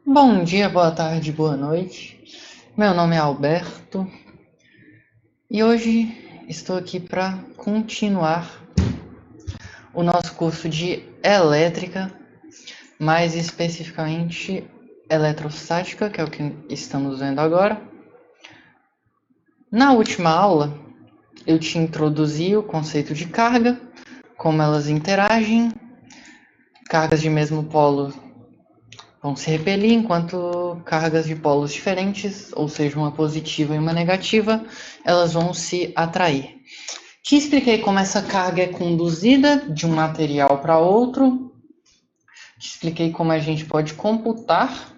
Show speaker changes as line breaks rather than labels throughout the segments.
Bom dia, boa tarde, boa noite. Meu nome é Alberto e hoje estou aqui para continuar o nosso curso de elétrica, mais especificamente eletrostática, que é o que estamos vendo agora. Na última aula, eu te introduzi o conceito de carga, como elas interagem, cargas de mesmo polo vão se repelir, enquanto cargas de polos diferentes, ou seja, uma positiva e uma negativa, elas vão se atrair. Te expliquei como essa carga é conduzida de um material para outro. Te expliquei como a gente pode computar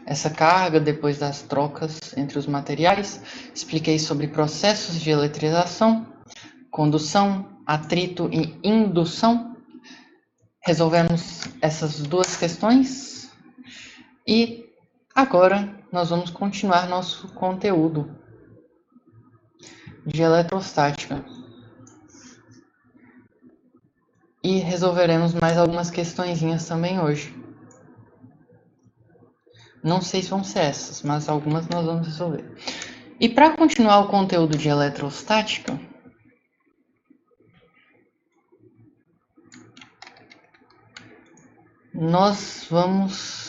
essa carga depois das trocas entre os materiais. Expliquei sobre processos de eletrização, condução, atrito e indução. Resolvemos essas duas questões e agora nós vamos continuar nosso conteúdo de eletrostática. E resolveremos mais algumas questõezinhas também hoje. Não sei se vão ser essas, mas algumas nós vamos resolver. E para continuar o conteúdo de eletrostática, nós vamos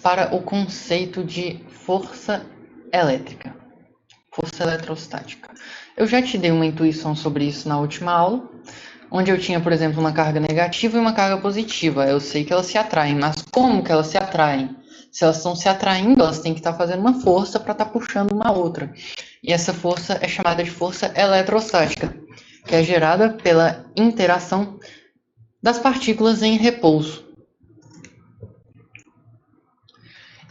para o conceito de força elétrica, força eletrostática. Eu já te dei uma intuição sobre isso na última aula, onde eu tinha, por exemplo, uma carga negativa e uma carga positiva. Eu sei que elas se atraem, mas como que elas se atraem? Se elas estão se atraindo, elas têm que estar fazendo uma força para estar puxando uma outra. E essa força é chamada de força eletrostática, que é gerada pela interação das partículas em repouso.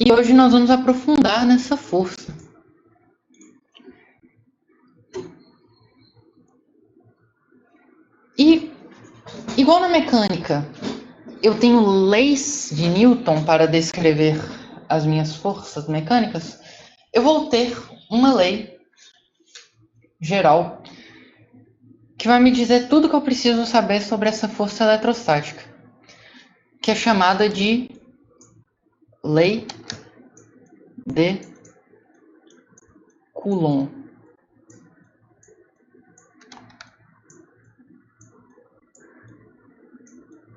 E hoje nós vamos aprofundar nessa força. E, igual na mecânica, eu tenho leis de Newton para descrever as minhas forças mecânicas, eu vou ter uma lei geral que vai me dizer tudo o que eu preciso saber sobre essa força eletrostática, que é chamada de lei de Coulomb.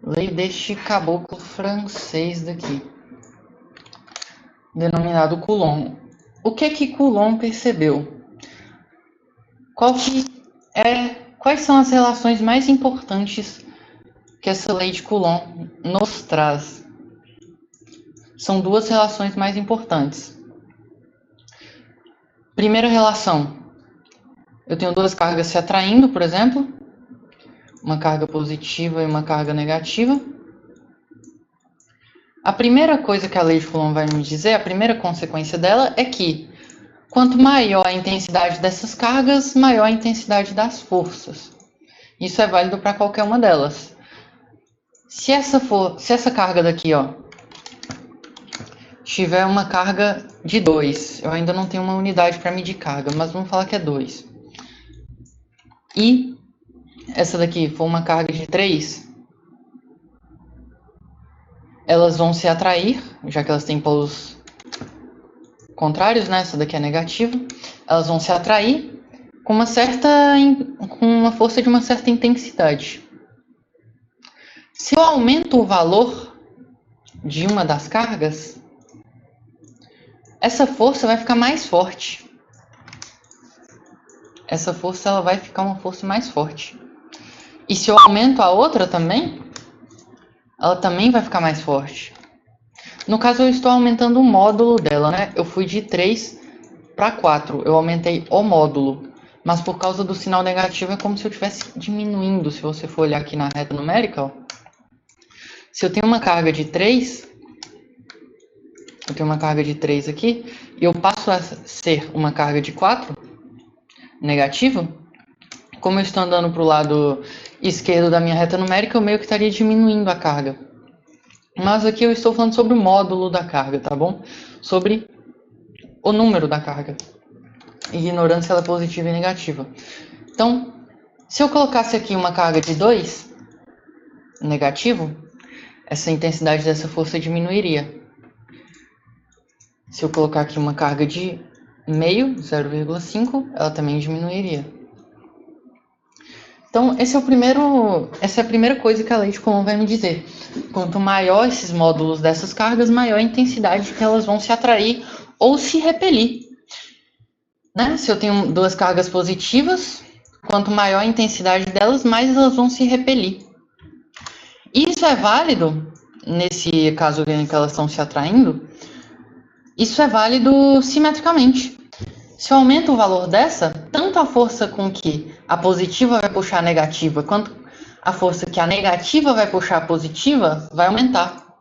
Lei deste caboclo francês daqui, denominado Coulomb. O que Coulomb percebeu? Quais são as relações mais importantes que essa lei de Coulomb nos traz? São duas relações mais importantes. Primeira relação, eu tenho duas cargas se atraindo, por exemplo, uma carga positiva e uma carga negativa. A primeira coisa que a lei de Coulomb vai me dizer, a primeira consequência dela é que quanto maior a intensidade dessas cargas, maior a intensidade das forças. Isso é válido para qualquer uma delas. Se essa carga daqui, ó, tiver uma carga de 2, eu ainda não tenho uma unidade para medir carga, mas vamos falar que é 2. E essa daqui for uma carga de 3, elas vão se atrair, já que elas têm polos contrários, né? Essa daqui é negativa. Elas vão se atrair com uma força de uma certa intensidade. Se eu aumento o valor de uma das cargas, essa força vai ficar mais forte. Essa força ela vai ficar uma força mais forte. E se eu aumento a outra também, ela também vai ficar mais forte. No caso, eu estou aumentando o módulo dela, né? Eu fui de 3 para 4. Eu aumentei o módulo. Mas por causa do sinal negativo, é como se eu estivesse diminuindo. Se você for olhar aqui na reta numérica, ó. Se eu tenho uma carga de 3, eu tenho uma carga de 3 aqui, e eu passo a ser uma carga de 4, negativa, como eu estou andando para o lado esquerdo da minha reta numérica, eu meio que estaria diminuindo a carga. Mas aqui eu estou falando sobre o módulo da carga, tá bom? Sobre o número da carga, ignorando se ela é positiva e negativa. Então, se eu colocasse aqui uma carga de 2, negativo, essa intensidade dessa força diminuiria. Se eu colocar aqui uma carga de meio, 0,5, ela também diminuiria. Então, essa é a primeira coisa que a lei de Coulomb vai me dizer. Quanto maior esses módulos dessas cargas, maior a intensidade que elas vão se atrair ou se repelir. Né? Se eu tenho duas cargas positivas, quanto maior a intensidade delas, mais elas vão se repelir. E isso é válido, nesse caso em que elas estão se atraindo, isso é válido simetricamente. Se eu aumento o valor dessa, tanto a força com que a positiva vai puxar a negativa, quanto a força que a negativa vai puxar a positiva, vai aumentar.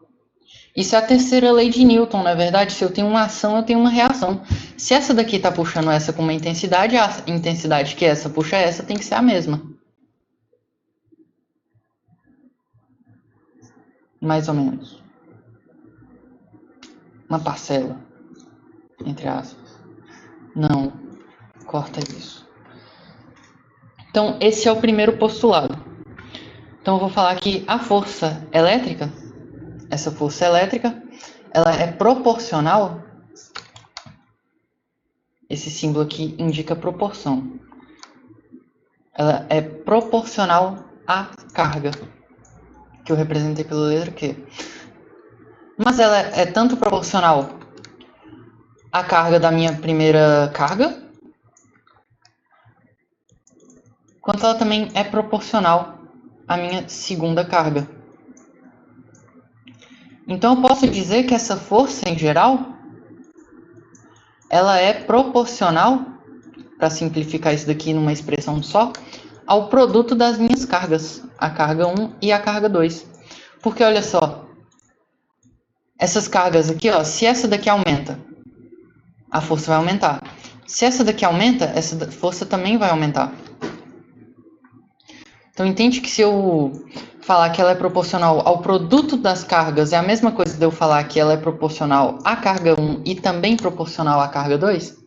Isso é a terceira lei de Newton, na verdade. Se eu tenho uma ação, eu tenho uma reação. Se essa daqui está puxando essa com uma intensidade, a intensidade que essa puxa essa tem que ser a mesma. Mais ou menos. Uma parcela, entre aspas. Não, corta isso. Então, esse é o primeiro postulado. Então, eu vou falar que a força elétrica, essa força elétrica, ela é proporcional. Esse símbolo aqui indica proporção. Ela é proporcional à carga, que eu representei pela letra Q. Mas ela é tanto proporcional à carga da minha primeira carga, quanto ela também é proporcional à minha segunda carga. Então eu posso dizer que essa força em geral, ela é proporcional, para simplificar isso daqui numa expressão só, ao produto das minhas cargas, a carga 1 e a carga 2. Porque olha só, essas cargas aqui, ó, se essa daqui aumenta, a força vai aumentar. Se essa daqui aumenta, essa força também vai aumentar. Então entende que se eu falar que ela é proporcional ao produto das cargas, é a mesma coisa de eu falar que ela é proporcional à carga 1 e também proporcional à carga 2?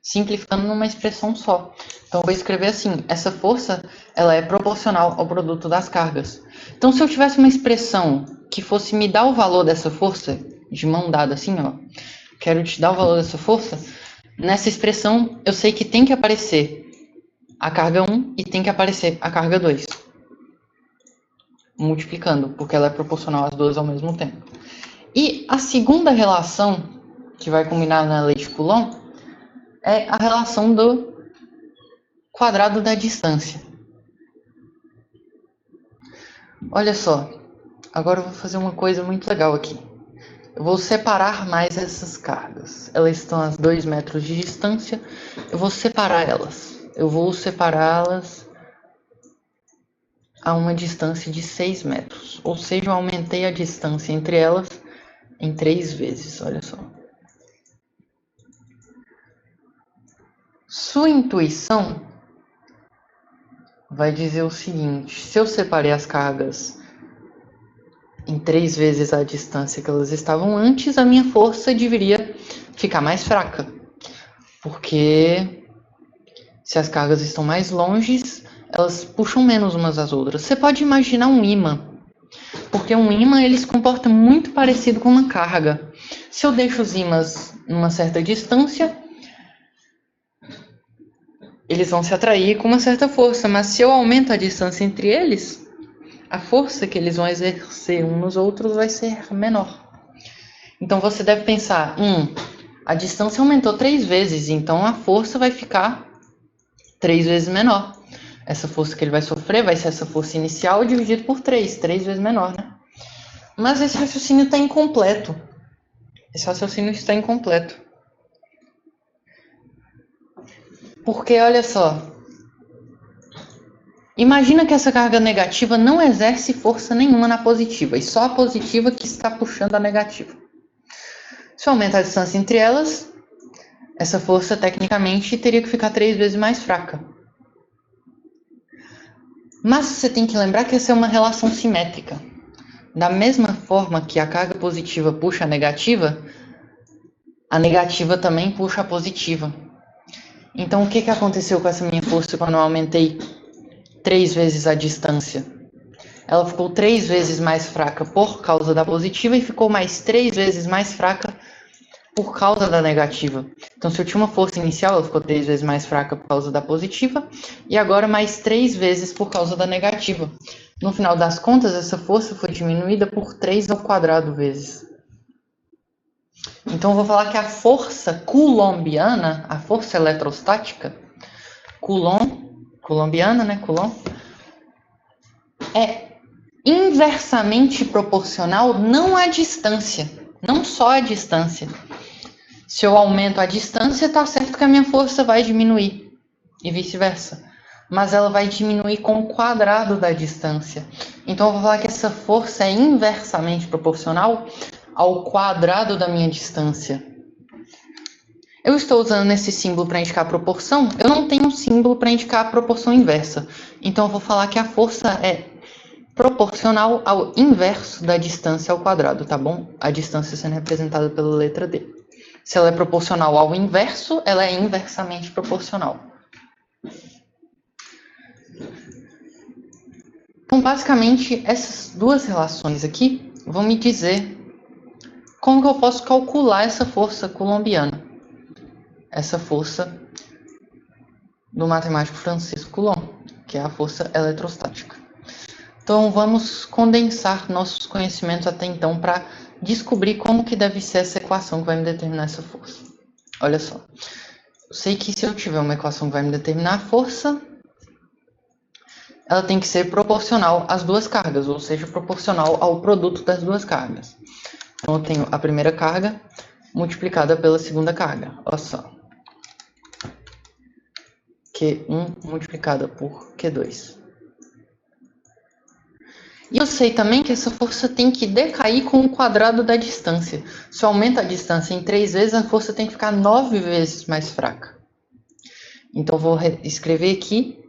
Simplificando numa expressão só. Então eu vou escrever assim, essa força, ela é proporcional ao produto das cargas. Então se eu tivesse uma expressão que fosse me dar o valor dessa força, de mão dada assim, ó, quero te dar o valor dessa força, nessa expressão eu sei que tem que aparecer a carga 1 e tem que aparecer a carga 2. Multiplicando, porque ela é proporcional às duas ao mesmo tempo. E a segunda relação, que vai combinar na lei de Coulomb, é a relação do quadrado da distância. Olha só, agora eu vou fazer uma coisa muito legal aqui. Eu vou separar mais essas cargas. Elas estão a 2 metros de distância, eu vou separar elas. Eu vou separá-las a uma distância de 6 metros. Ou seja, eu aumentei a distância entre elas em 3 vezes, olha só. Sua intuição vai dizer o seguinte, se eu separei as cargas em 3 vezes a distância que elas estavam antes, a minha força deveria ficar mais fraca. Porque se as cargas estão mais longe, elas puxam menos umas às outras. Você pode imaginar um ímã, porque um ímã ele se comporta muito parecido com uma carga. Se eu deixo os ímãs numa certa distância, eles vão se atrair com uma certa força, mas se eu aumento a distância entre eles, a força que eles vão exercer uns nos outros vai ser menor. Então você deve pensar, a distância aumentou 3 vezes, então a força vai ficar 3 vezes menor. Essa força que ele vai sofrer vai ser essa força inicial dividido por 3 vezes menor, né? Mas esse raciocínio está incompleto. Esse raciocínio está incompleto. Porque, olha só, imagina que essa carga negativa não exerce força nenhuma na positiva, e só a positiva que está puxando a negativa. Se eu aumentar a distância entre elas, essa força tecnicamente teria que ficar 3 vezes mais fraca. Mas você tem que lembrar que essa é uma relação simétrica. Da mesma forma que a carga positiva puxa a negativa também puxa a positiva. Então, o que aconteceu com essa minha força quando eu aumentei 3 vezes a distância? ela ficou 3 vezes mais fraca por causa da positiva e ficou mais 3 vezes mais fraca por causa da negativa. Então, se eu tinha uma força inicial, ela ficou 3 vezes mais fraca por causa da positiva, e agora mais 3 vezes por causa da negativa. No final das contas, essa força foi diminuída por 3 ao quadrado vezes. Então, eu vou falar que a força coulombiana, a força eletrostática, coulombiana, né, Coulomb, é inversamente proporcional não à distância, não só à distância. Se eu aumento a distância, tá certo que a minha força vai diminuir, e vice-versa. Mas ela vai diminuir com o quadrado da distância. Então, eu vou falar que essa força é inversamente proporcional ao quadrado da minha distância. Eu estou usando esse símbolo para indicar a proporção, eu não tenho um símbolo para indicar a proporção inversa. Então, eu vou falar que a força é proporcional ao inverso da distância ao quadrado, tá bom? A distância sendo representada pela letra D. Se ela é proporcional ao inverso, ela é inversamente proporcional. Então, basicamente, essas duas relações aqui vão me dizer como que eu posso calcular essa força coulombiana. Essa força do matemático Francisco Coulomb, que é a força eletrostática. Então, vamos condensar nossos conhecimentos até então para descobrir como que deve ser essa equação que vai me determinar essa força. Olha só, eu sei que se eu tiver uma equação que vai me determinar a força, ela tem que ser proporcional às duas cargas, ou seja, proporcional ao produto das duas cargas. Então, eu tenho a primeira carga multiplicada pela segunda carga. Olha só. Q1 multiplicada por Q2. E eu sei também que essa força tem que decair com o quadrado da distância. Se eu aumento a distância em 3 vezes, a força tem que ficar 9 vezes mais fraca. Então, eu vou escrever aqui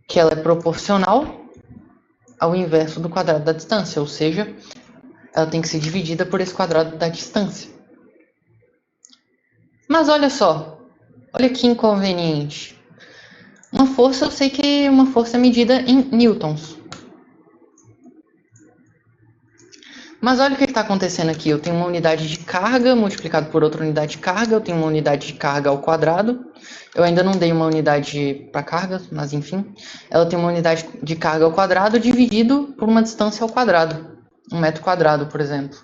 que ela é proporcional ao inverso do quadrado da distância, ou seja, ela tem que ser dividida por esse quadrado da distância. Mas olha só, olha que inconveniente. Uma força, eu sei que uma força é medida em newtons. Mas olha o que está acontecendo aqui. Eu tenho uma unidade de carga multiplicado por outra unidade de carga. Eu tenho uma unidade de carga ao quadrado. Eu ainda não dei uma unidade para carga, mas enfim. Ela tem uma unidade de carga ao quadrado dividido por uma distância ao quadrado. 1 metro quadrado, por exemplo.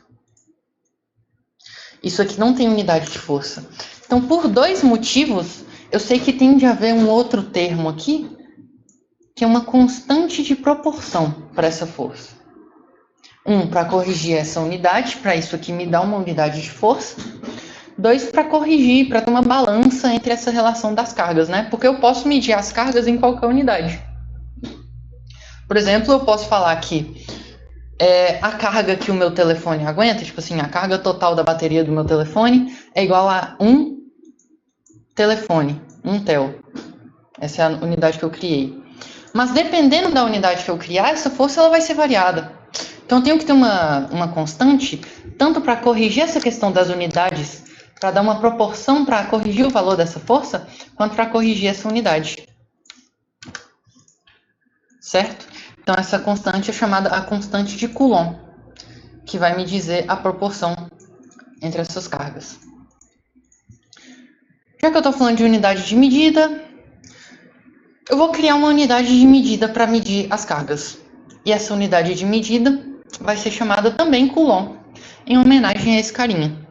Isso aqui não tem unidade de força. Então, por dois motivos, eu sei que tem de haver um outro termo aqui, que é uma constante de proporção para essa força. Para corrigir essa unidade, para isso aqui me dar uma unidade de força. 2, para corrigir, para ter uma balança entre essa relação das cargas, né? Porque eu posso medir as cargas em qualquer unidade. Por exemplo, eu posso falar que a carga que o meu telefone aguenta, tipo assim, a carga total da bateria do meu telefone é igual a 1 telefone, 1 tel. Essa é a unidade que eu criei. Mas dependendo da unidade que eu criar, essa força ela vai ser variada. Então, eu tenho que ter uma constante, tanto para corrigir essa questão das unidades, para dar uma proporção para corrigir o valor dessa força, quanto para corrigir essa unidade. Certo? Então, essa constante é chamada a constante de Coulomb, que vai me dizer a proporção entre essas cargas. Já que eu estou falando de unidade de medida, eu vou criar uma unidade de medida para medir as cargas. E essa unidade de medida vai ser chamada também Coulomb, em homenagem a esse carinha.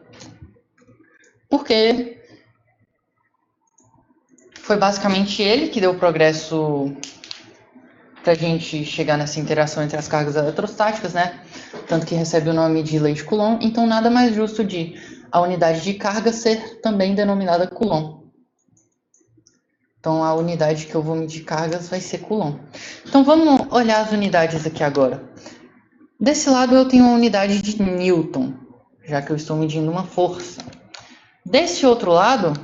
Porque foi basicamente ele que deu o progresso para a gente chegar nessa interação entre as cargas eletrostáticas, né? Tanto que recebe o nome de lei de Coulomb. Então, nada mais justo de a unidade de carga ser também denominada Coulomb. Então, a unidade que eu vou medir cargas vai ser Coulomb. Então, vamos olhar as unidades aqui agora. Desse lado, eu tenho uma unidade de Newton, já que eu estou medindo uma força. Desse outro lado,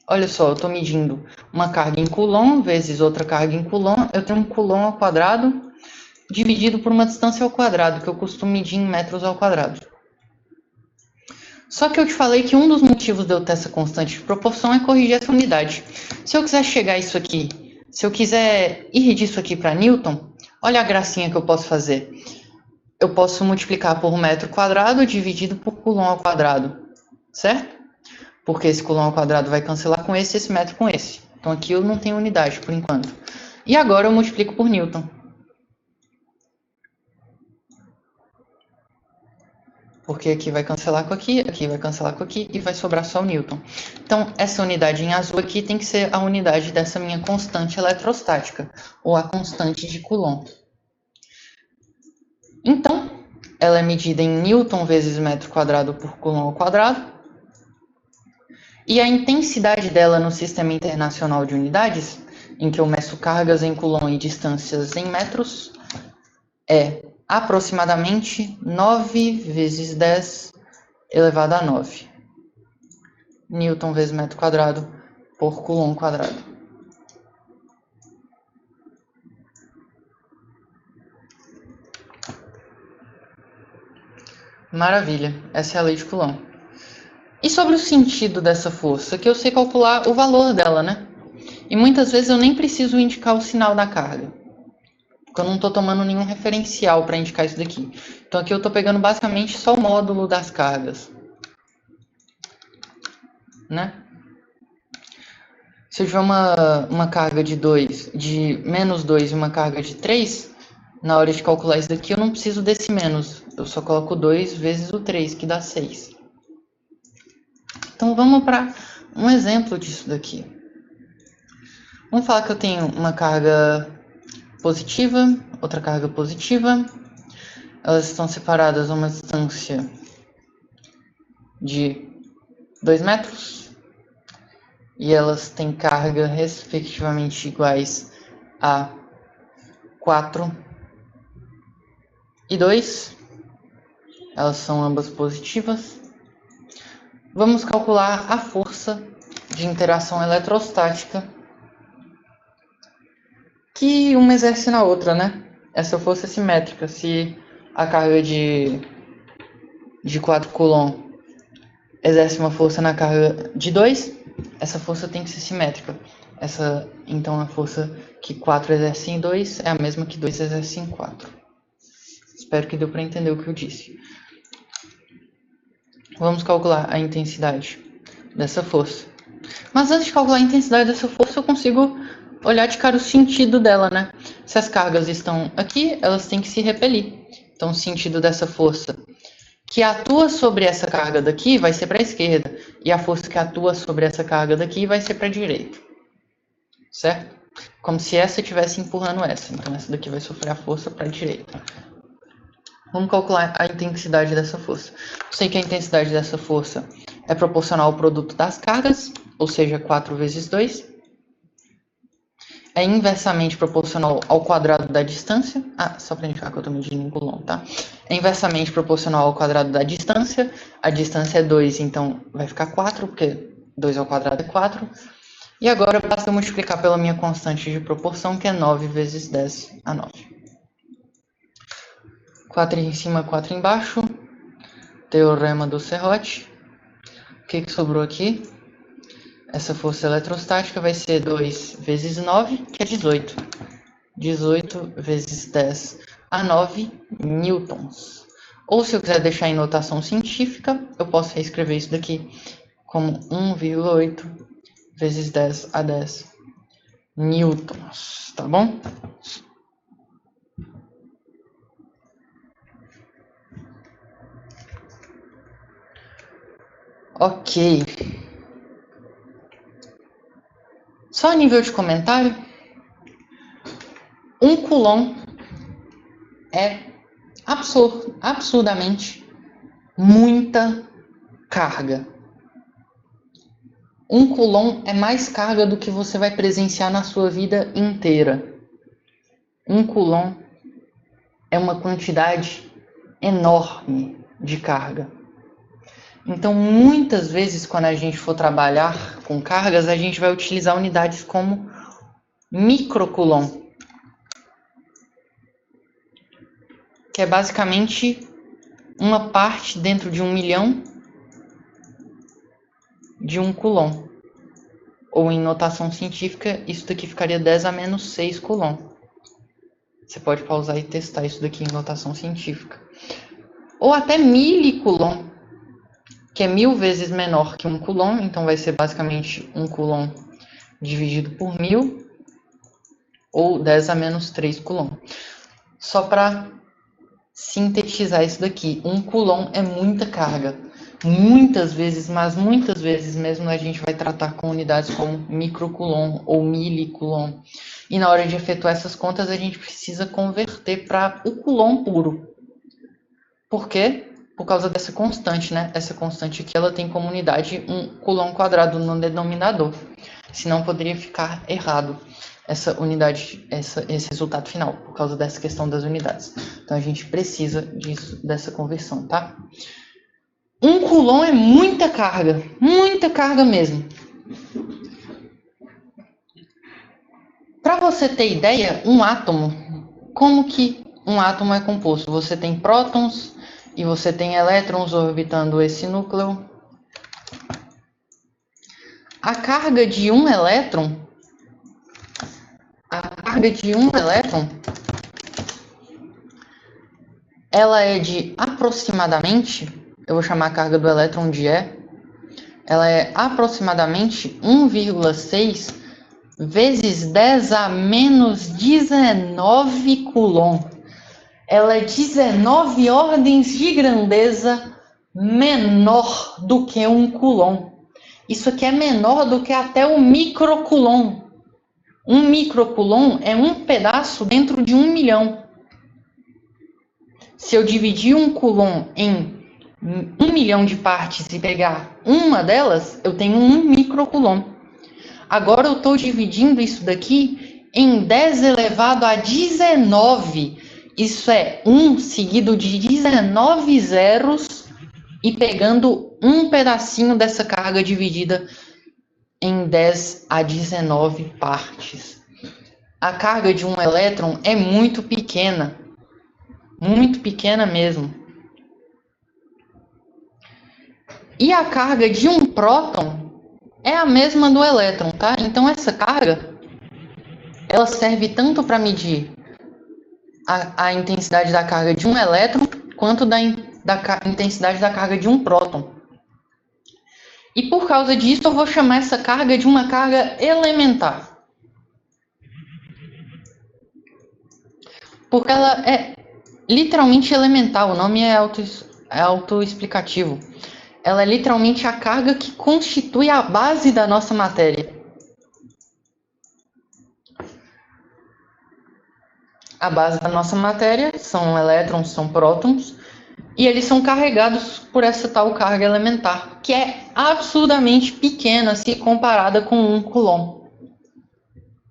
olha só, eu estou medindo uma carga em Coulomb vezes outra carga em Coulomb. Eu tenho um Coulomb ao quadrado dividido por uma distância ao quadrado, que eu costumo medir em metros ao quadrado. Só que eu te falei que um dos motivos de eu ter essa constante de proporção é corrigir essa unidade. Se eu quiser chegar isso aqui, se eu quiser ir disso aqui para Newton, Olha a gracinha que eu posso fazer. Eu posso multiplicar por metro quadrado dividido por coulomb ao quadrado, certo? Porque esse coulomb ao quadrado vai cancelar com esse metro com esse. Então aqui eu não tenho unidade por enquanto. E agora eu multiplico por Newton. Porque aqui vai cancelar com aqui vai cancelar com aqui e vai sobrar só o Newton. Então, essa unidade em azul aqui tem que ser a unidade dessa minha constante eletrostática, ou a constante de Coulomb. Então, ela é medida em Newton vezes metro quadrado por Coulomb ao quadrado. E a intensidade dela no Sistema Internacional de Unidades, em que eu meço cargas em Coulomb e distâncias em metros, é aproximadamente 9 vezes 10 elevado a 9. Newton vezes metro quadrado por Coulomb quadrado. Maravilha, essa é a lei de Coulomb. E sobre o sentido dessa força, que eu sei calcular o valor dela, né? E muitas vezes eu nem preciso indicar o sinal da carga, porque eu não estou tomando nenhum referencial para indicar isso daqui. Então aqui eu estou pegando basicamente só o módulo das cargas, né? Se eu tiver uma carga de menos 2 e uma carga de 3, na hora de calcular isso daqui eu não preciso desse menos. Eu só coloco 2 vezes o 3, que dá 6. Então vamos para um exemplo disso daqui. Vamos falar que eu tenho uma carga positiva, outra carga positiva. Elas estão separadas a uma distância de 2 metros. E elas têm carga respectivamente iguais a 4 e 2. Elas são ambas positivas. Vamos calcular a força de interação eletrostática que uma exerce na outra, né? Essa força é simétrica. Se a carga de 4 coulomb exerce uma força na carga de 2, essa força tem que ser simétrica. Então a força que 4 exerce em 2 é a mesma que 2 exerce em 4. Espero que deu para entender o que eu disse. Vamos calcular a intensidade dessa força. Mas antes de calcular a intensidade dessa força, eu consigo olhar de cara o sentido dela, né? Se as cargas estão aqui, elas têm que se repelir. Então, o sentido dessa força que atua sobre essa carga daqui vai ser para a esquerda. E a força que atua sobre essa carga daqui vai ser para a direita. Certo? Como se essa estivesse empurrando essa. Então, essa daqui vai sofrer a força para a direita. Vamos calcular a intensidade dessa força. Eu sei que a intensidade dessa força é proporcional ao produto das cargas, ou seja, 4 vezes 2. É inversamente proporcional ao quadrado da distância. Só para indicar que eu estou medindo em coulomb, tá? É inversamente proporcional ao quadrado da distância. A distância é 2, então vai ficar 4, porque 2 ao quadrado é 4. E agora basta eu multiplicar pela minha constante de proporção, que é 9 vezes 10 a 9. 4 em cima, 4 embaixo. Teorema do serrote. O que sobrou aqui? Essa força eletrostática vai ser 2 vezes 9, que é 18. 18 vezes 10 a 9 newtons. Ou se eu quiser deixar em notação científica, eu posso reescrever isso daqui como 1,8 vezes 10 a 10 newtons, tá bom? Ok. Só a nível de comentário, 1 coulomb é absurdamente muita carga. 1 coulomb é mais carga do que você vai presenciar na sua vida inteira. 1 coulomb é uma quantidade enorme de carga. Então, muitas vezes, quando a gente for trabalhar com cargas, a gente vai utilizar unidades como microcoulomb, que é basicamente uma parte dentro de 1 milhão de 1 coulomb. Ou em notação científica, isso daqui ficaria 10 a menos 6 coulomb. Você pode pausar e testar isso daqui em notação científica. Ou até milicoulomb, que é 1000 vezes menor que 1 coulomb, então vai ser basicamente 1 coulomb dividido por 1000, ou 10 a menos 3 coulomb. Só para sintetizar isso daqui, 1 coulomb é muita carga. Muitas vezes, mas muitas vezes mesmo, a gente vai tratar com unidades como microcoulomb ou milicoulomb. E na hora de efetuar essas contas, a gente precisa converter para o coulomb puro. Por quê? Por causa dessa constante, né? Essa constante aqui, ela tem como unidade 1 coulomb quadrado no denominador. Senão poderia ficar errado essa unidade, esse resultado final, por causa dessa questão das unidades. Então a gente precisa dessa conversão, tá? 1 coulomb é muita carga mesmo. Para você ter ideia, um átomo, como que um átomo é composto? Você tem prótons e você tem elétrons orbitando esse núcleo. A carga de um elétron, ela é de aproximadamente, eu vou chamar a carga do elétron de E, ela é aproximadamente 1,6 vezes 10 a menos 19 coulomb. Ela é 19 ordens de grandeza menor do que 1 coulomb. Isso aqui é menor do que até o microcoulomb. Um microcoulomb é um pedaço dentro de 1 milhão. Se eu dividir 1 coulomb em 1 milhão de partes e pegar uma delas, eu tenho 1 microcoulomb. Agora eu estou dividindo isso daqui em 10 elevado a 19. Isso é 1 seguido de 19 zeros e pegando um pedacinho dessa carga dividida em 10 a 19 partes. A carga de um elétron é muito pequena mesmo. E a carga de um próton é a mesma do elétron, tá? Então essa carga, ela serve tanto para medir a intensidade da carga de um elétron, quanto da intensidade da carga de um próton. E por causa disso, eu vou chamar essa carga de uma carga elementar. Porque ela é literalmente elementar, o nome é autoexplicativo. Ela é literalmente a carga que constitui a base da nossa matéria. A base da nossa matéria são elétrons, são prótons, e eles são carregados por essa tal carga elementar, que é absurdamente pequena se comparada com 1 coulomb.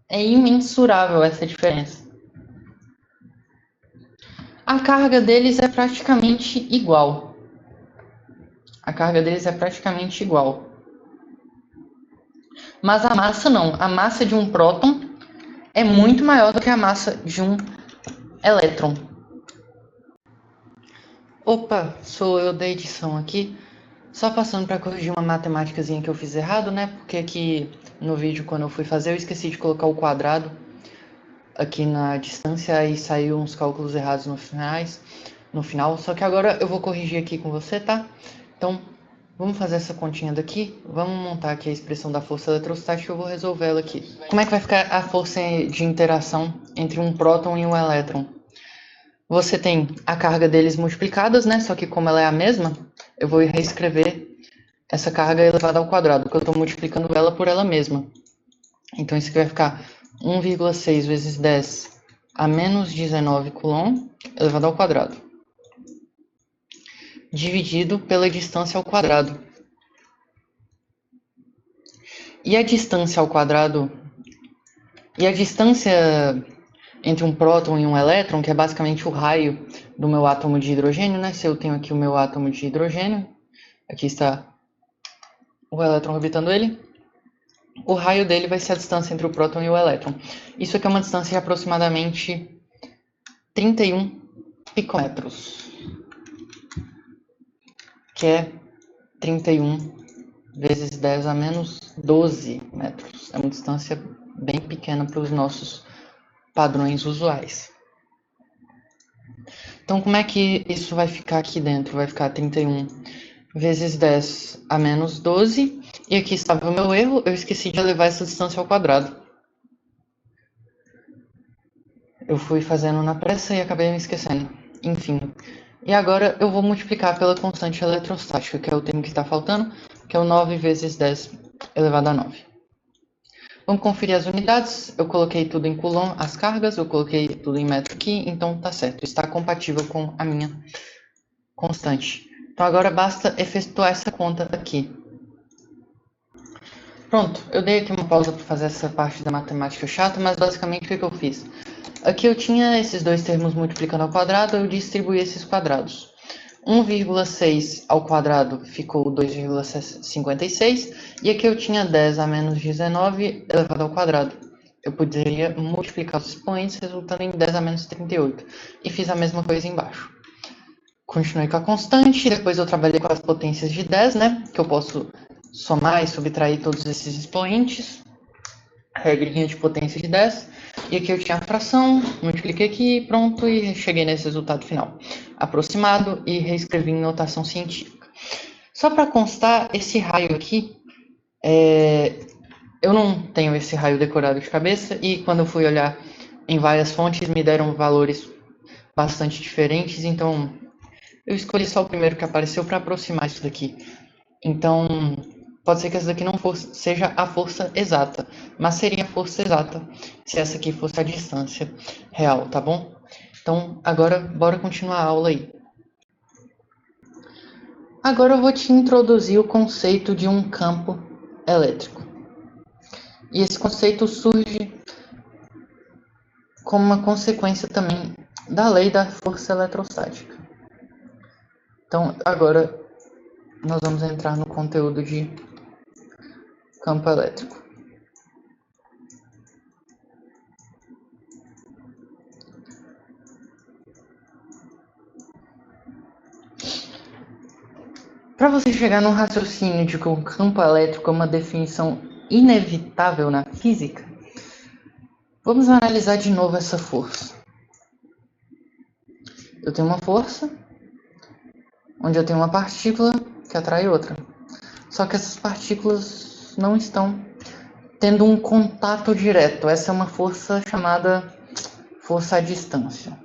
É imensurável essa diferença. A carga deles é praticamente igual. Mas a massa não. A massa de um próton é muito maior do que a massa de um elétron. Opa, sou eu da edição aqui. Só passando para corrigir uma matemáticazinha que eu fiz errado, né? Porque aqui no vídeo, quando eu fui fazer, eu esqueci de colocar o quadrado aqui na distância e saiu uns cálculos errados no final. Só que agora eu vou corrigir aqui com você, tá? Então, vamos fazer essa continha daqui. Vamos montar aqui a expressão da força eletrostática e eu vou resolver ela aqui. Como é que vai ficar a força de interação entre um próton e um elétron? Você tem a carga deles multiplicadas, né? Só que como ela é a mesma, eu vou reescrever essa carga elevada ao quadrado, porque eu estou multiplicando ela por ela mesma. Então isso aqui vai ficar 1,6 vezes 10 a menos 19 coulomb elevado ao quadrado, dividido pela distância ao quadrado. E a distância ao quadrado, e a distância entre um próton e um elétron, que é basicamente o raio do meu átomo de hidrogênio, né? Se eu tenho aqui o meu átomo de hidrogênio, aqui está o elétron orbitando ele, o raio dele vai ser a distância entre o próton e o elétron. Isso aqui é uma distância de aproximadamente 31 picômetros, que é 31 vezes 10 a menos 12 metros. É uma distância bem pequena para os nossos padrões usuais. Então, como é que isso vai ficar aqui dentro? Vai ficar 31 vezes 10 a menos 12. E aqui estava o meu erro, eu esqueci de levar essa distância ao quadrado. Eu fui fazendo na pressa e acabei me esquecendo. Enfim. E agora eu vou multiplicar pela constante eletrostática, que é o termo que está faltando, que é o 9 vezes 10 elevado a 9. Vamos conferir as unidades. Eu coloquei tudo em coulomb, as cargas, eu coloquei tudo em metro aqui, então tá certo. Está compatível com a minha constante. Então agora basta efetuar essa conta aqui. Pronto, eu dei aqui uma pausa para fazer essa parte da matemática chata, mas basicamente o que eu fiz? Aqui eu tinha esses dois termos multiplicando ao quadrado, eu distribuí esses quadrados. 1,6 ao quadrado ficou 2,56, e aqui eu tinha 10 a menos 19 elevado ao quadrado. Eu poderia multiplicar os expoentes, resultando em 10 a menos 38, e fiz a mesma coisa embaixo. Continuei com a constante, depois eu trabalhei com as potências de 10, né, que eu posso somar e subtrair todos esses expoentes, regrinha de potência de 10, e aqui eu tinha a fração, multipliquei aqui, pronto, e cheguei nesse resultado final, aproximado, e reescrevi em notação científica. Só para constar, esse raio aqui, eu não tenho esse raio decorado de cabeça, e quando eu fui olhar em várias fontes, me deram valores bastante diferentes, então eu escolhi só o primeiro que apareceu para aproximar isso daqui. Então, pode ser que essa daqui não seja a força exata, mas seria a força exata se essa aqui fosse a distância real, tá bom? Então, agora, bora continuar a aula aí. Agora eu vou te introduzir o conceito de um campo elétrico. E esse conceito surge como uma consequência também da lei da força eletrostática. Então, agora nós vamos entrar no conteúdo de campo elétrico. Para você chegar num raciocínio de que o campo elétrico é uma definição inevitável na física, vamos analisar de novo essa força. Eu tenho uma força, onde eu tenho uma partícula que atrai outra. Só que essas partículas não estão tendo um contato direto. Essa é uma força chamada força à distância.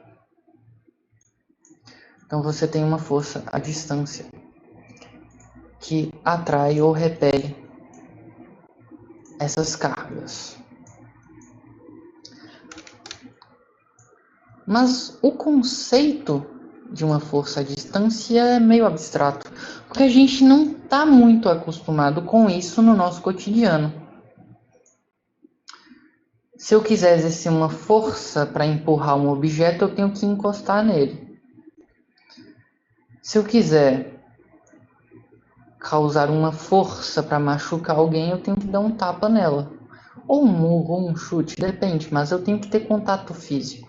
Então você tem uma força à distância que atrai ou repele essas cargas. Mas o conceito de uma força à distância é meio abstrato, porque a gente não está muito acostumado com isso no nosso cotidiano. Se eu quiser exercer uma força para empurrar um objeto, eu tenho que encostar nele. Se eu quiser causar uma força para machucar alguém, eu tenho que dar um tapa nela. Ou um murro, ou um chute, depende, mas eu tenho que ter contato físico.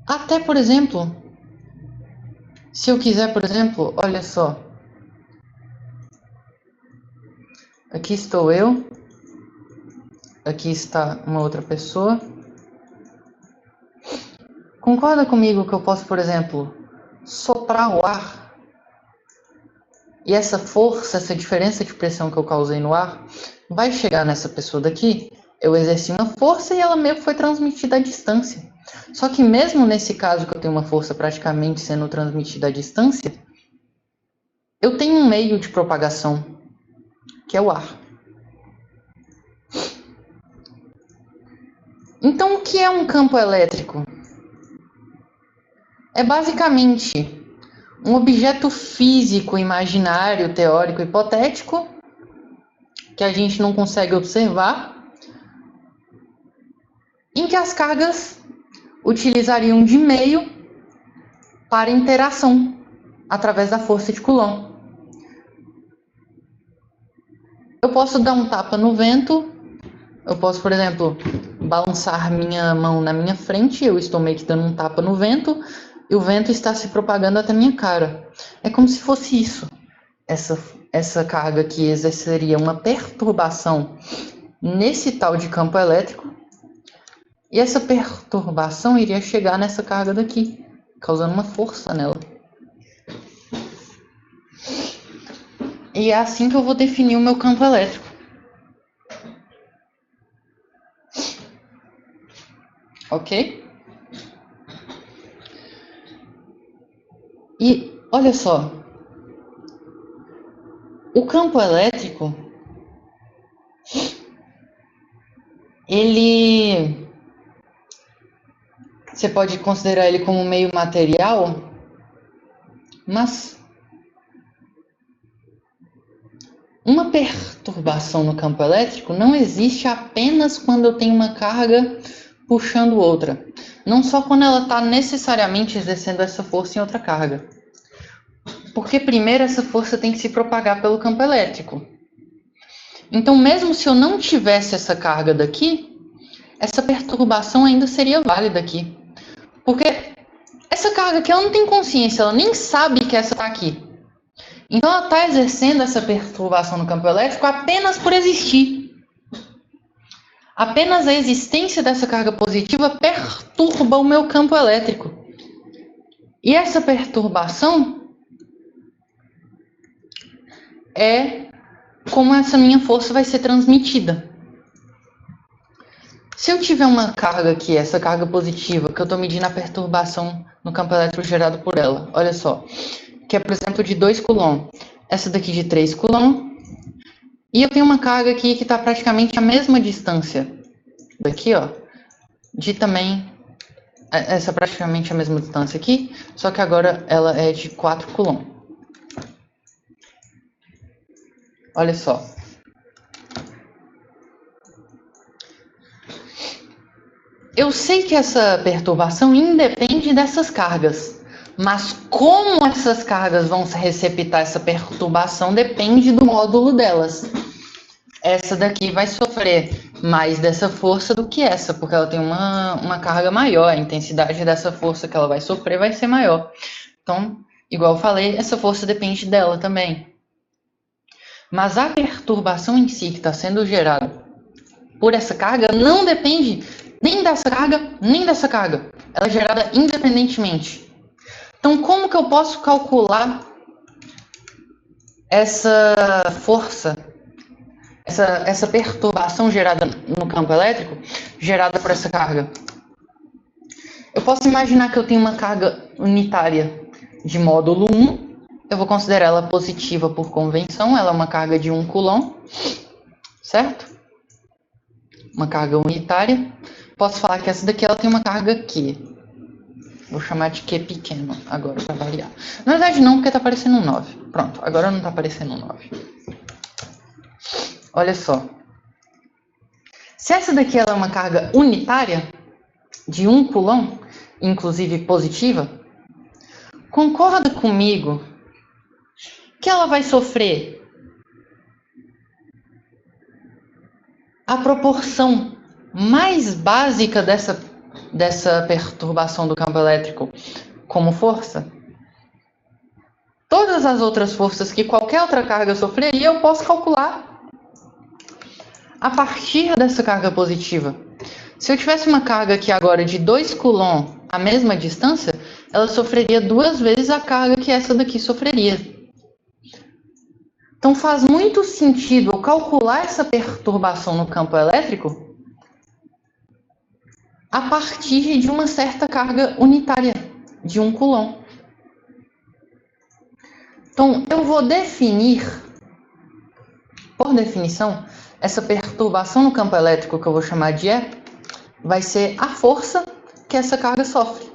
Até, por exemplo, se eu quiser, por exemplo, olha só. Aqui estou eu. Aqui está uma outra pessoa. Concorda comigo que eu posso, por exemplo, soprar o ar? E essa força, essa diferença de pressão que eu causei no ar, vai chegar nessa pessoa daqui? Eu exerci uma força e ela meio que foi transmitida à distância. Só que mesmo nesse caso que eu tenho uma força praticamente sendo transmitida à distância, eu tenho um meio de propagação, que é o ar. Então, o que é um campo elétrico? É basicamente um objeto físico, imaginário, teórico, hipotético, que a gente não consegue observar, em que as cargas utilizariam de meio para interação através da força de Coulomb. Eu posso dar um tapa no vento, eu posso, por exemplo, balançar minha mão na minha frente, eu estou meio que dando um tapa no vento, e o vento está se propagando até minha cara. É como se fosse isso. Essa carga que exerceria uma perturbação nesse tal de campo elétrico E essa perturbação iria chegar nessa carga daqui, causando uma força nela. E é assim que eu vou definir o meu campo elétrico. Ok? E olha só, o campo elétrico, você pode considerar ele como meio material, mas uma perturbação no campo elétrico não existe apenas quando eu tenho uma carga puxando outra. Não só quando ela está necessariamente exercendo essa força em outra carga. Porque primeiro essa força tem que se propagar pelo campo elétrico. Então, mesmo se eu não tivesse essa carga daqui, essa perturbação ainda seria válida aqui. Porque essa carga aqui ela não tem consciência, ela nem sabe que essa está aqui. Então ela está exercendo essa perturbação no campo elétrico apenas por existir. Apenas a existência dessa carga positiva perturba o meu campo elétrico. E essa perturbação é como essa minha força vai ser transmitida. Se eu tiver uma carga aqui, essa carga positiva, que eu estou medindo a perturbação no campo elétrico gerado por ela, olha só, que é, por exemplo, de 2 coulomb, essa daqui de 3 coulomb, e eu tenho uma carga aqui que está praticamente a mesma distância daqui, ó, de também, essa praticamente a mesma distância aqui, só que agora ela é de 4 coulomb. Olha só. Eu sei que essa perturbação independe dessas cargas, mas como essas cargas vão receptar essa perturbação depende do módulo delas. Essa daqui vai sofrer mais dessa força do que essa, porque ela tem uma carga maior, a intensidade dessa força que ela vai sofrer vai ser maior. Então, igual eu falei, essa força depende dela também. Mas a perturbação em si que está sendo gerada por essa carga não depende nem dessa carga, nem dessa carga. Ela é gerada independentemente. Então, como que eu posso calcular essa força, essa perturbação gerada no campo elétrico, gerada por essa carga? Eu posso imaginar que eu tenho uma carga unitária de módulo 1. Eu vou considerar ela positiva por convenção. Ela é uma carga de 1 coulomb, certo? Uma carga unitária. Posso falar que essa daqui ela tem uma carga Q. Vou chamar de Q pequeno agora para variar. Na verdade não, porque está aparecendo um 9. Pronto, agora não está aparecendo um 9. Olha só. Se essa daqui ela é uma carga unitária de 1 coulomb, inclusive positiva, concorda comigo que ela vai sofrer a proporção mais básica dessa perturbação do campo elétrico como força? Todas as outras forças que qualquer outra carga sofreria, eu posso calcular a partir dessa carga positiva. Se eu tivesse uma carga aqui agora de 2 coulomb à mesma distância, ela sofreria 2 vezes a carga que essa daqui sofreria. Então faz muito sentido eu calcular essa perturbação no campo elétrico a partir de uma certa carga unitária, de 1 coulomb. Então, eu vou definir, por definição, essa perturbação no campo elétrico, que eu vou chamar de E, vai ser a força que essa carga sofre.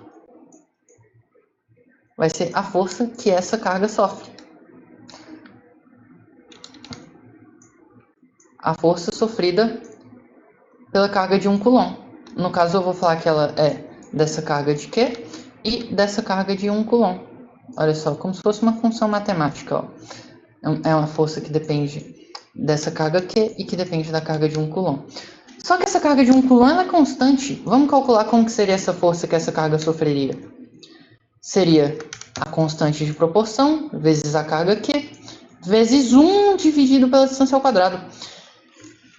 Vai ser a força que essa carga sofre. A força sofrida pela carga de 1 coulomb. No caso, eu vou falar que ela é dessa carga de Q e dessa carga de 1 coulomb. Olha só, como se fosse uma função matemática. Ó. É uma força que depende dessa carga Q e que depende da carga de 1 coulomb. Só que essa carga de 1 coulomb ela é constante. Vamos calcular como que seria essa força que essa carga sofreria. Seria a constante de proporção vezes a carga Q vezes 1 dividido pela distância ao quadrado.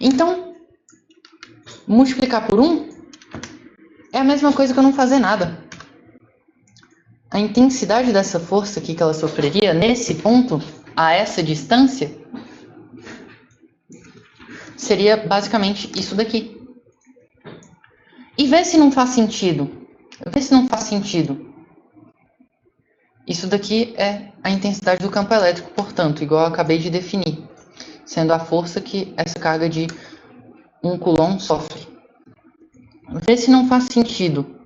Então, multiplicar por 1 é a mesma coisa que eu não fazer nada. A intensidade dessa força aqui que ela sofreria nesse ponto, a essa distância, seria basicamente isso daqui. E vê se não faz sentido. Vê se não faz sentido. Isso daqui é a intensidade do campo elétrico, portanto, igual eu acabei de definir, sendo a força que essa carga de 1 coulomb sofre. Vê se não faz sentido.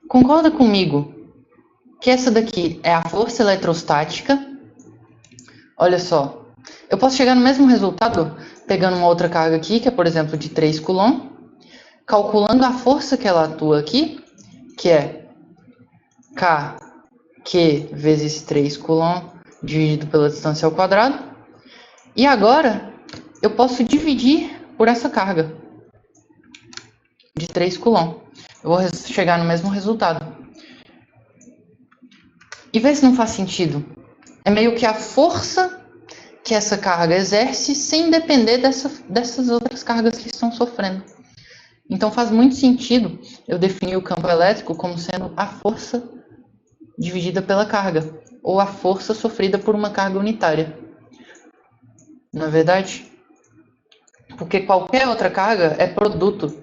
Concorda comigo que essa daqui é a força eletrostática? Olha só, eu posso chegar no mesmo resultado pegando uma outra carga aqui, que é, por exemplo, de 3 coulomb, calculando a força que ela atua aqui, que é Kq vezes 3 coulomb dividido pela distância ao quadrado. E agora eu posso dividir por essa carga de 3 coulomb. Eu vou chegar no mesmo resultado. E vê se não faz sentido. É meio que a força que essa carga exerce sem depender dessas outras cargas que estão sofrendo. Então faz muito sentido eu definir o campo elétrico como sendo a força dividida pela carga, ou a força sofrida por uma carga unitária. Não é verdade? Porque qualquer outra carga é produto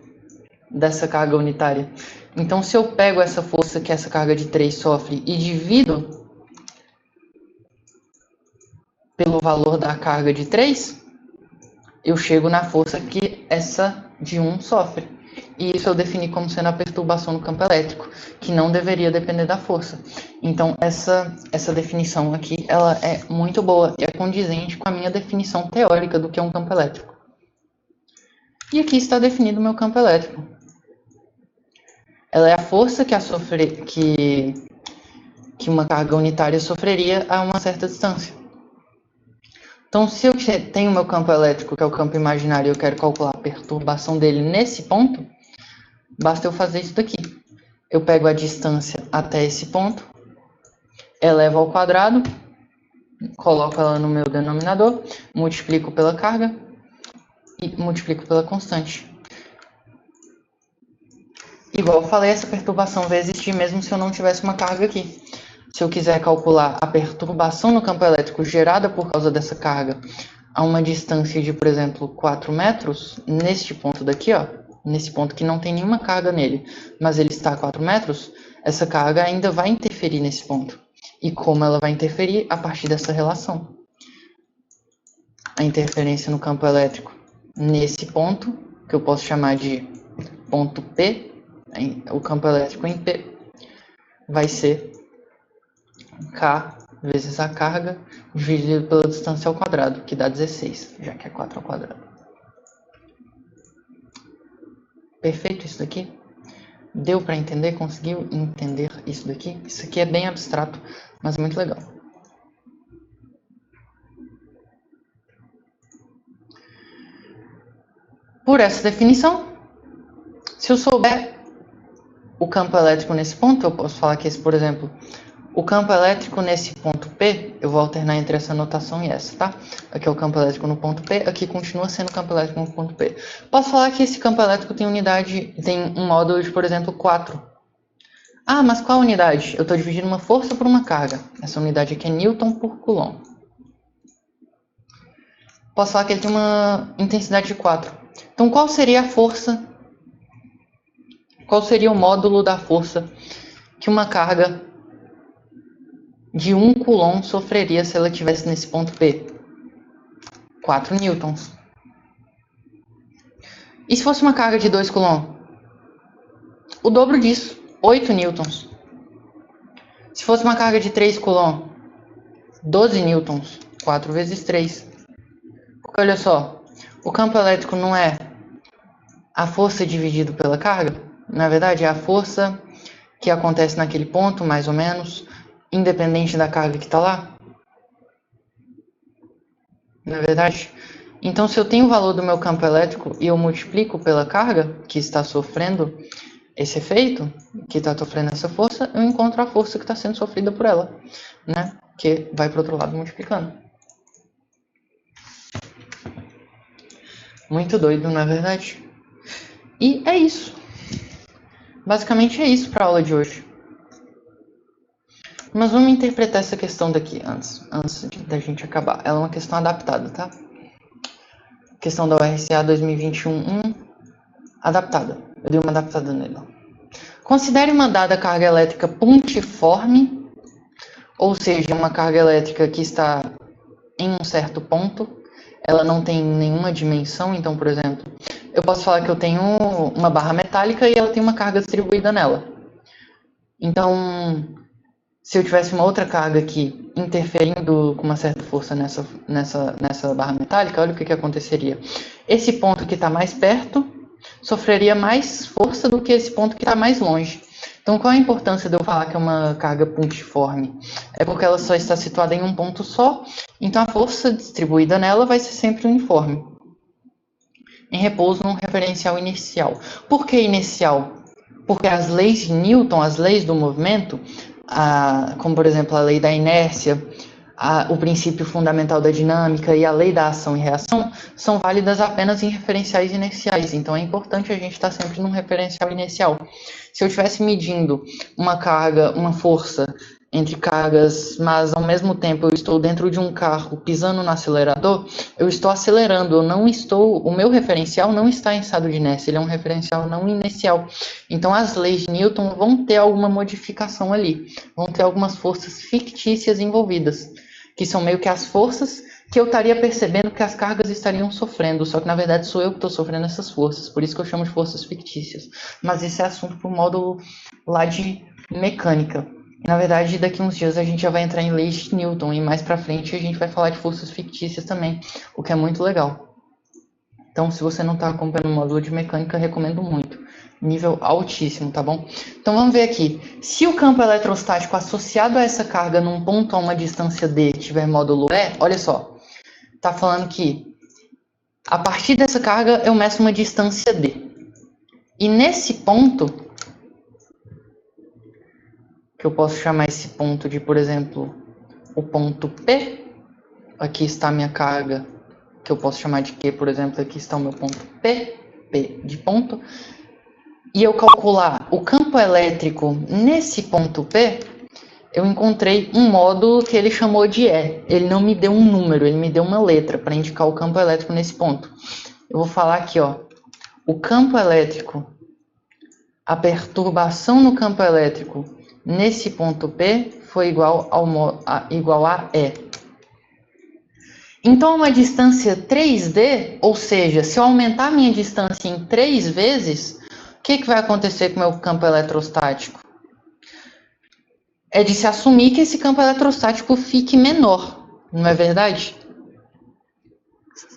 dessa carga unitária. Então, se eu pego essa força que essa carga de 3 sofre e divido pelo valor da carga de 3, eu chego na força que essa de 1 sofre. E isso eu defini como sendo a perturbação no campo elétrico, que não deveria depender da força. Então, essa definição aqui, ela é muito boa e é condizente com a minha definição teórica do que é um campo elétrico. E aqui está definido o meu campo elétrico. Ela é a força que uma carga unitária sofreria a uma certa distância. Então, se eu tenho o meu campo elétrico, que é o campo imaginário, e eu quero calcular a perturbação dele nesse ponto, basta eu fazer isso daqui. Eu pego a distância até esse ponto, elevo ao quadrado, coloco ela no meu denominador, multiplico pela carga e multiplico pela constante. Igual eu falei, essa perturbação vai existir mesmo se eu não tivesse uma carga aqui. Se eu quiser calcular a perturbação no campo elétrico gerada por causa dessa carga a uma distância de, por exemplo, 4 metros, neste ponto daqui, ó, nesse ponto que não tem nenhuma carga nele, mas ele está a 4 metros, essa carga ainda vai interferir nesse ponto. E como ela vai interferir? A partir dessa relação. A interferência no campo elétrico nesse ponto, que eu posso chamar de ponto P, o campo elétrico em P, vai ser K vezes a carga dividido pela distância ao quadrado, que dá 16, já que é 4 ao quadrado. Perfeito isso daqui? Deu para entender? Conseguiu entender isso daqui? Isso aqui é bem abstrato, mas muito legal. Por essa definição, se eu souber o campo elétrico nesse ponto, eu posso falar que esse, por exemplo, o campo elétrico nesse ponto P, eu vou alternar entre essa notação e essa, tá? Aqui é o campo elétrico no ponto P, aqui continua sendo o campo elétrico no ponto P. Posso falar que esse campo elétrico tem um módulo de, por exemplo, 4. Ah, mas qual unidade? Eu estou dividindo uma força por uma carga. Essa unidade aqui é Newton por Coulomb. Posso falar que ele tem uma intensidade de 4. Então, qual seria a força? Qual seria o módulo da força que uma carga de 1 coulomb sofreria se ela estivesse nesse ponto P? 4 newtons. E se fosse uma carga de 2 coulomb? O dobro disso, 8 newtons. Se fosse uma carga de 3 coulomb? 12 newtons. 4 vezes 3. Porque olha só, o campo elétrico não é a força dividido pela carga? Na verdade, é a força que acontece naquele ponto, mais ou menos, independente da carga que está lá. Na verdade, então se eu tenho o valor do meu campo elétrico e eu multiplico pela carga que está sofrendo esse efeito, que está sofrendo essa força, eu encontro a força que está sendo sofrida por ela, né? Que vai para o outro lado multiplicando. Muito doido, não é verdade? E é isso. Basicamente é isso para a aula de hoje. Mas vamos interpretar essa questão daqui antes da gente acabar. Ela é uma questão adaptada, tá? Questão da URCA 2021, adaptada. Eu dei uma adaptada nela. Considere uma dada carga elétrica pontiforme, ou seja, uma carga elétrica que está em um certo ponto, ela não tem nenhuma dimensão. Então, por exemplo, eu posso falar que eu tenho uma barra metálica e ela tem uma carga distribuída nela. Então, se eu tivesse uma outra carga aqui interferindo com uma certa força nessa barra metálica, olha o que aconteceria. Esse ponto que está mais perto sofreria mais força do que esse ponto que está mais longe. Então, qual a importância de eu falar que é uma carga pontiforme? É porque ela só está situada em um ponto só, então a força distribuída nela vai ser sempre uniforme. Em repouso num referencial inicial. Por que inicial? Porque as leis de Newton, as leis do movimento, como por exemplo a lei da inércia, o princípio fundamental da dinâmica e a lei da ação e reação, são válidas apenas em referenciais inerciais. Então é importante a gente estar sempre num referencial inicial. Se eu estivesse medindo uma carga, uma força entre cargas, mas ao mesmo tempo eu estou dentro de um carro pisando no acelerador, eu estou acelerando, o meu referencial não está em estado de inércia, ele é um referencial não inercial. Então as leis de Newton vão ter alguma modificação ali, vão ter algumas forças fictícias envolvidas, que são meio que as forças que eu estaria percebendo que as cargas estariam sofrendo, só que na verdade sou eu que estou sofrendo essas forças, por isso que eu chamo de forças fictícias. Mas isso é assunto para o módulo lá de mecânica. Na verdade, daqui a uns dias a gente já vai entrar em leis de Newton e mais para frente a gente vai falar de forças fictícias também, o que é muito legal. Então, se você não está acompanhando o módulo de mecânica, recomendo muito. Nível altíssimo, tá bom? Então, vamos ver aqui. Se o campo eletrostático associado a essa carga num ponto a uma distância d tiver módulo E, olha só. Está falando que a partir dessa carga eu meço uma distância d. E nesse ponto, que eu posso chamar esse ponto de, por exemplo, o ponto P, aqui está a minha carga, que eu posso chamar de Q, por exemplo, aqui está o meu ponto P de ponto, e eu calcular o campo elétrico nesse ponto P, eu encontrei um módulo que ele chamou de E. Ele não me deu um número, ele me deu uma letra para indicar o campo elétrico nesse ponto. Eu vou falar aqui, ó, o campo elétrico, a perturbação no campo elétrico nesse ponto P foi igual a E. Então, uma distância 3D, ou seja, se eu aumentar a minha distância em 3 vezes, o que vai acontecer com o meu campo eletrostático? É de se assumir que esse campo eletrostático fique menor, não é verdade?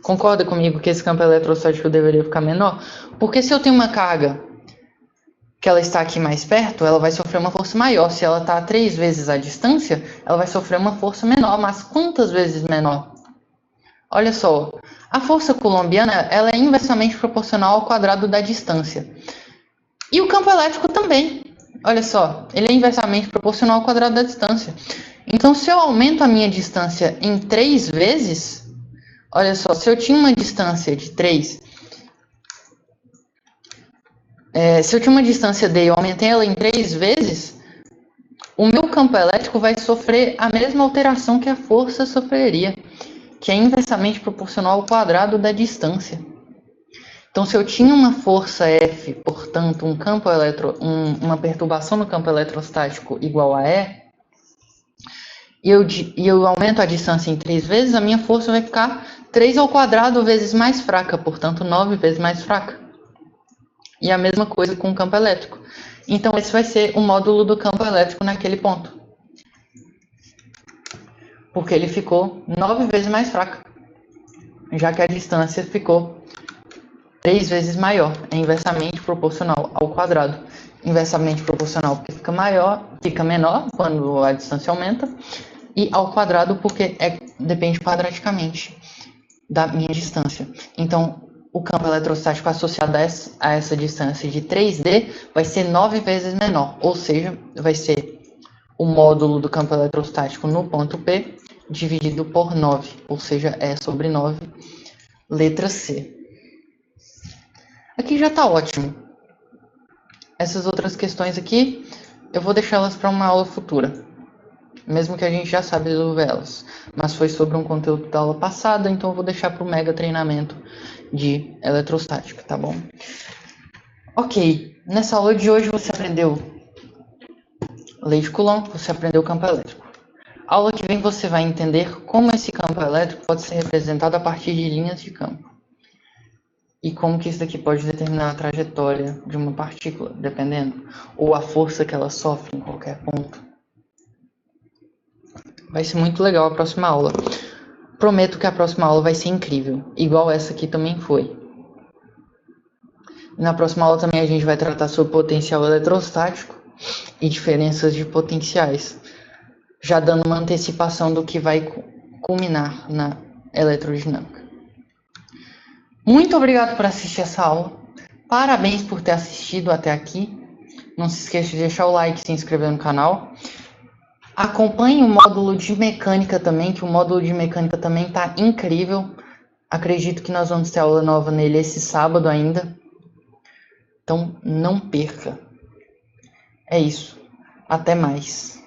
Concorda comigo que esse campo eletrostático deveria ficar menor? Porque se eu tenho uma carga que ela está aqui mais perto, ela vai sofrer uma força maior. Se ela está a 3 vezes a distância, ela vai sofrer uma força menor. Mas quantas vezes menor? Olha só, a força coulombiana ela é inversamente proporcional ao quadrado da distância. E o campo elétrico também. Olha só, ele é inversamente proporcional ao quadrado da distância. Então, se eu aumento a minha distância em 3 vezes, olha só, se eu tinha uma distância de 3, se eu tinha uma distância d e eu aumentei ela em 3 vezes, o meu campo elétrico vai sofrer a mesma alteração que a força sofreria, que é inversamente proporcional ao quadrado da distância. Então, se eu tinha uma força F, portanto, uma perturbação no campo eletrostático igual a E, e eu aumento a distância em 3 vezes, a minha força vai ficar 3 ao quadrado vezes mais fraca, portanto, 9 vezes mais fraca. E a mesma coisa com o campo elétrico. Então, esse vai ser o módulo do campo elétrico naquele ponto. Porque ele ficou 9 vezes mais fraco, já que a distância ficou 3 vezes maior, é inversamente proporcional ao quadrado. Inversamente proporcional porque fica menor quando a distância aumenta, e ao quadrado porque depende quadraticamente da minha distância. Então, o campo eletrostático associado a essa distância de 3D vai ser 9 vezes menor, ou seja, vai ser o módulo do campo eletrostático no ponto P dividido por 9, ou seja, E sobre 9, letra C. Aqui já está ótimo. essas outras questões aqui, eu vou deixá-las para uma aula futura. Mesmo que a gente já sabe resolver elas. Mas foi sobre um conteúdo da aula passada, então eu vou deixar para o mega treinamento de eletrostática, tá bom? Ok, nessa aula de hoje você aprendeu lei de Coulomb, você aprendeu campo elétrico. A aula que vem você vai entender como esse campo elétrico pode ser representado a partir de linhas de campo. E como que isso daqui pode determinar a trajetória de uma partícula, dependendo, ou a força que ela sofre em qualquer ponto. Vai ser muito legal a próxima aula. Prometo que a próxima aula vai ser incrível, igual essa aqui também foi. Na próxima aula também a gente vai tratar sobre potencial eletrostático e diferenças de potenciais, já dando uma antecipação do que vai culminar na eletrodinâmica. Muito obrigado por assistir essa aula. Parabéns por ter assistido até aqui. Não se esqueça de deixar o like e se inscrever no canal. Acompanhe o módulo de mecânica também, que o módulo de mecânica também está incrível. Acredito que nós vamos ter aula nova nele esse sábado ainda. Então não perca. É isso. Até mais.